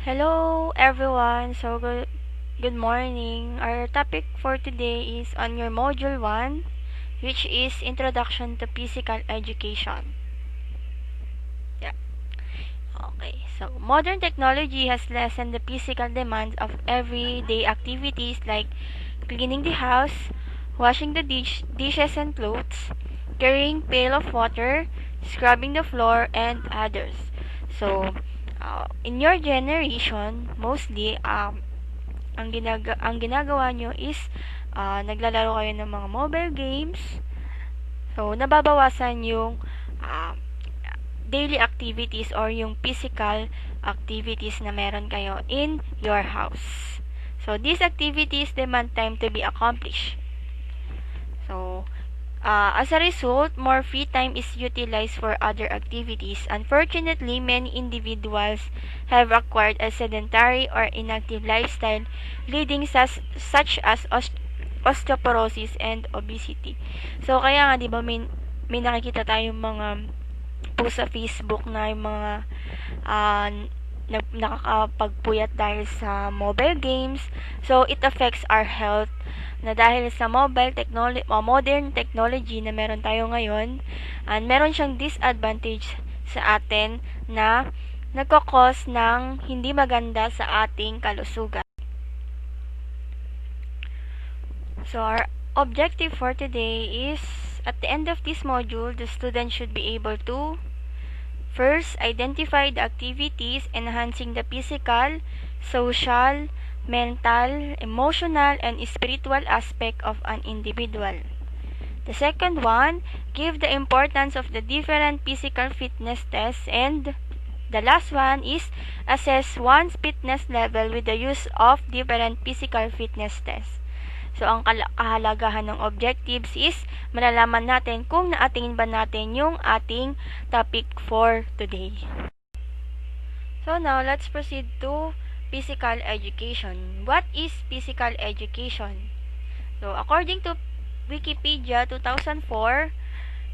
Hello everyone. Good morning. Our topic for today is on your module 1, which is Introduction to Physical Education. Yeah. Okay. So, modern technology has lessened the physical demands of everyday activities like cleaning the house, washing the dishes and clothes, carrying pail of water, scrubbing the floor, and others. So, in your generation, mostly, ang ginagawa nyo is naglalaro kayo ng mga mobile games. So, nababawasan yung uh, daily activities or yung physical activities na meron kayo in your house. So, these activities demand time to be accomplished. So, as a result, more free time is utilized for other activities. Unfortunately, many individuals have acquired a sedentary or inactive lifestyle, leading such as osteoporosis and obesity. So, kaya nga, di ba, may nakikita tayong mga post sa Facebook na yung mga uh, nakakapagpuyat dahil sa mobile games. So, it affects our health na dahil sa modern technology na meron tayo ngayon, and meron siyang disadvantage sa atin na nagkakos ng hindi maganda sa ating kalusugan. So, our objective for today is, at the end of this module, the student should be able to first, identify the activities enhancing the physical, social, mental, emotional, and spiritual aspect of an individual. The second one, give the importance of the different physical fitness tests. And the last one is assess one's fitness level with the use of different physical fitness tests. So, ang kahalagahan ng objectives is malalaman natin kung naatingin ba natin yung ating topic for today. So, now, let's proceed to physical education. What is physical education? So, according to Wikipedia 2004,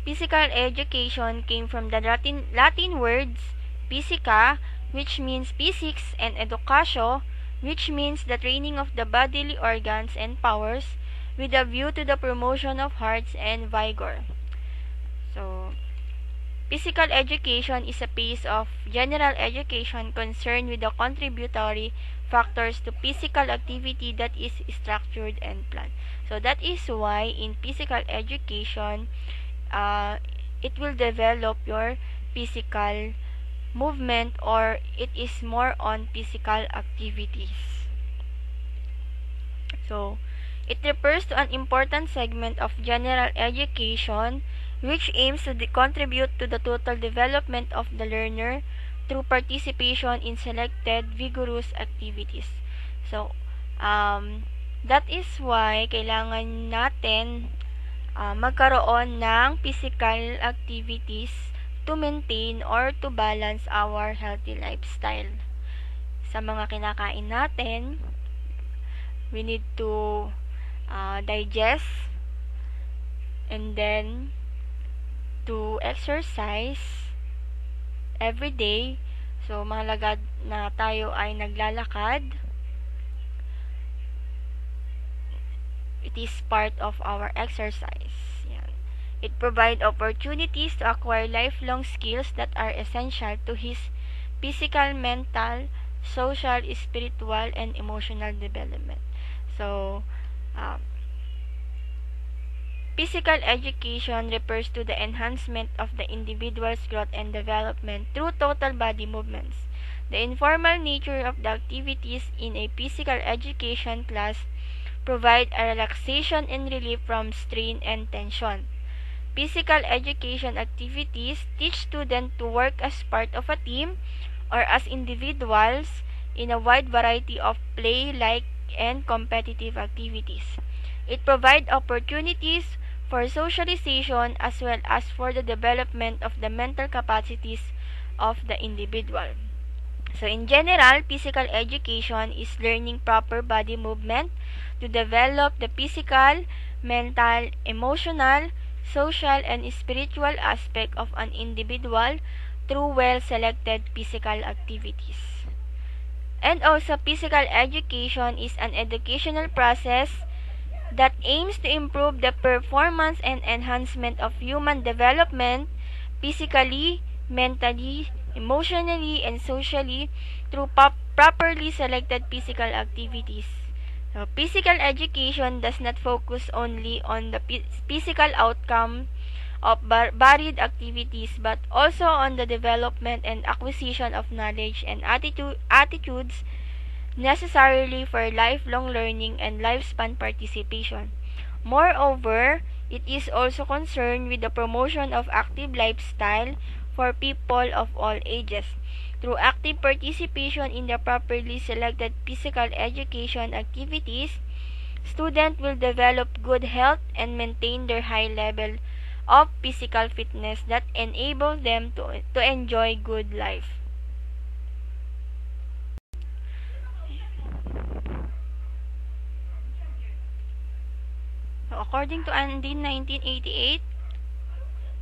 physical education came from the Latin words physica, which means physics, and educatio, which means the training of the bodily organs and powers with a view to the promotion of health and vigor. So, physical education is a piece of general education concerned with the contributory factors to physical activity that is structured and planned. So, that is why in physical education, it will develop your physical movement, or it is more on physical activities. So, it refers to an important segment of general education which aims to contribute to the total development of the learner through participation in selected vigorous activities. So, that is why kailangan natin magkaroon ng physical activities to maintain or to balance our healthy lifestyle. Sa mga kinakain natin, we need to digest, and then to exercise every day. So, mahalaga na tayo ay naglalakad. It is part of our exercise. It provides opportunities to acquire lifelong skills that are essential to his physical, mental, social, spiritual, and emotional development. So, physical education refers to the enhancement of the individual's growth and development through total body movements. The informal nature of the activities in a physical education class provide a relaxation and relief from strain and tension. Physical education activities teach students to work as part of a team or as individuals in a wide variety of play-like and competitive activities. It provides opportunities for socialization as well as for the development of the mental capacities of the individual. So, in general, physical education is learning proper body movement to develop the physical, mental, emotional, social, and spiritual aspect of an individual through well-selected physical activities. And also, physical education is an educational process that aims to improve the performance and enhancement of human development physically, mentally, emotionally, and socially through properly selected physical activities. So, physical education does not focus only on the physical outcome of varied activities but also on the development and acquisition of knowledge and attitudes necessarily for lifelong learning and lifespan participation. Moreover, it is also concerned with the promotion of active lifestyle for people of all ages. Through active participation in the properly selected physical education activities, students will develop good health and maintain their high level of physical fitness that enable them to enjoy good life. So, according to Andy 1988,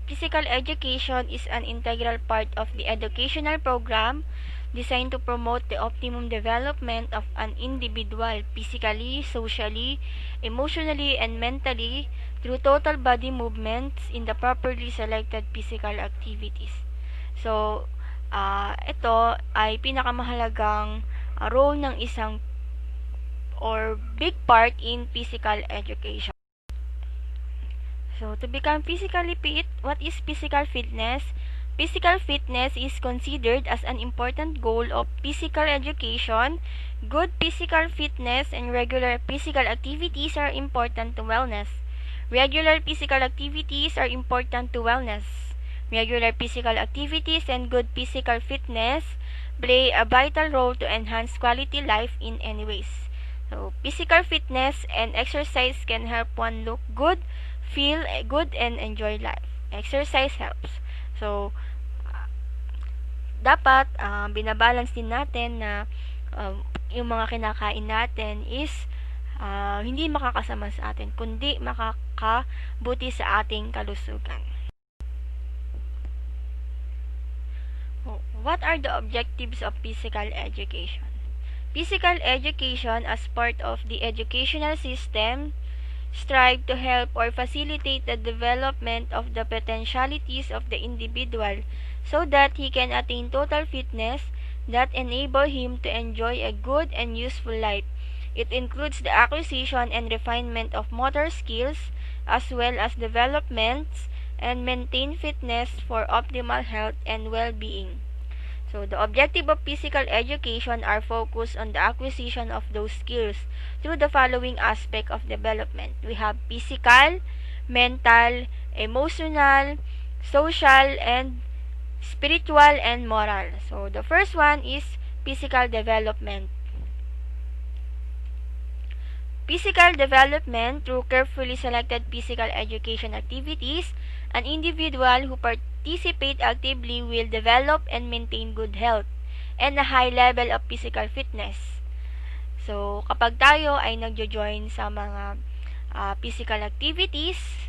physical education is an integral part of the educational program designed to promote the optimum development of an individual physically, socially, emotionally, and mentally through total body movements in the properly selected physical activities. So, ito ay pinakamahalagang role ng isang or big part in physical education. So, to become physically fit, what is physical fitness? Physical fitness is considered as an important goal of physical education. Good physical fitness and regular physical activities are important to wellness. Regular physical activities are important to wellness. Regular physical activities and good physical fitness play a vital role to enhance quality life in any ways. So, physical fitness and exercise can help one look good, feel good, and enjoy life. Exercise helps. So, dapat binabalance din natin na yung mga kinakain natin is hindi makakasama sa atin, kundi makakabuti sa ating kalusugan. What are the objectives of physical education? Physical education as part of the educational system strive to help or facilitate the development of the potentialities of the individual so that he can attain total fitness that enable him to enjoy a good and useful life. It includes the acquisition and refinement of motor skills as well as developments and maintain fitness for optimal health and well-being. So, the objective of physical education are focused on the acquisition of those skills through the following aspect of development. We have physical, mental, emotional, social, and spiritual and moral. So, the first one is physical development. Physical development through carefully selected physical education activities, an individual who participate actively will develop and maintain good health and a high level of physical fitness. So, kapag tayo ay nagjo-join sa mga physical activities,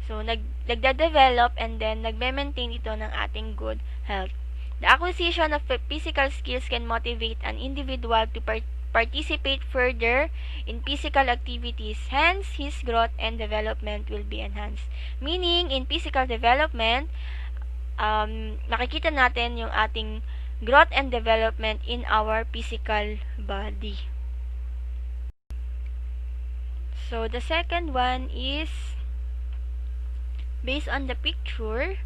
so nagda-develop and then nagme-maintain ito ng ating good health. The acquisition of physical skills can motivate an individual to participate further in physical activities. Hence, his growth and development will be enhanced. Meaning, in physical development, makikita natin yung ating growth and development in our physical body. So, the second one is, based on the picture,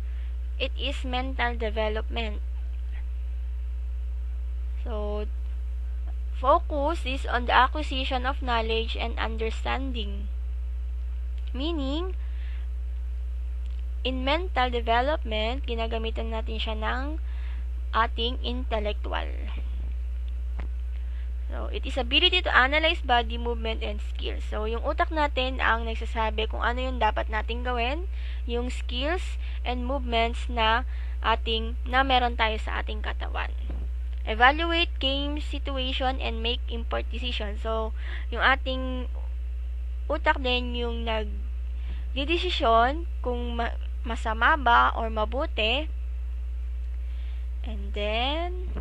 it is mental development. So, focus is on the acquisition of knowledge and understanding. Meaning, in mental development, ginagamitan natin siya ng ating intellectual. So, it is ability to analyze body movement and skills. So, yung utak natin ang nagsasabi kung ano yung dapat nating gawin, yung skills and movements na meron tayo sa ating katawan. Evaluate game situation and make import decision. So, yung ating utak din yung nagdidesisyon kung masama ba or mabuti. And then,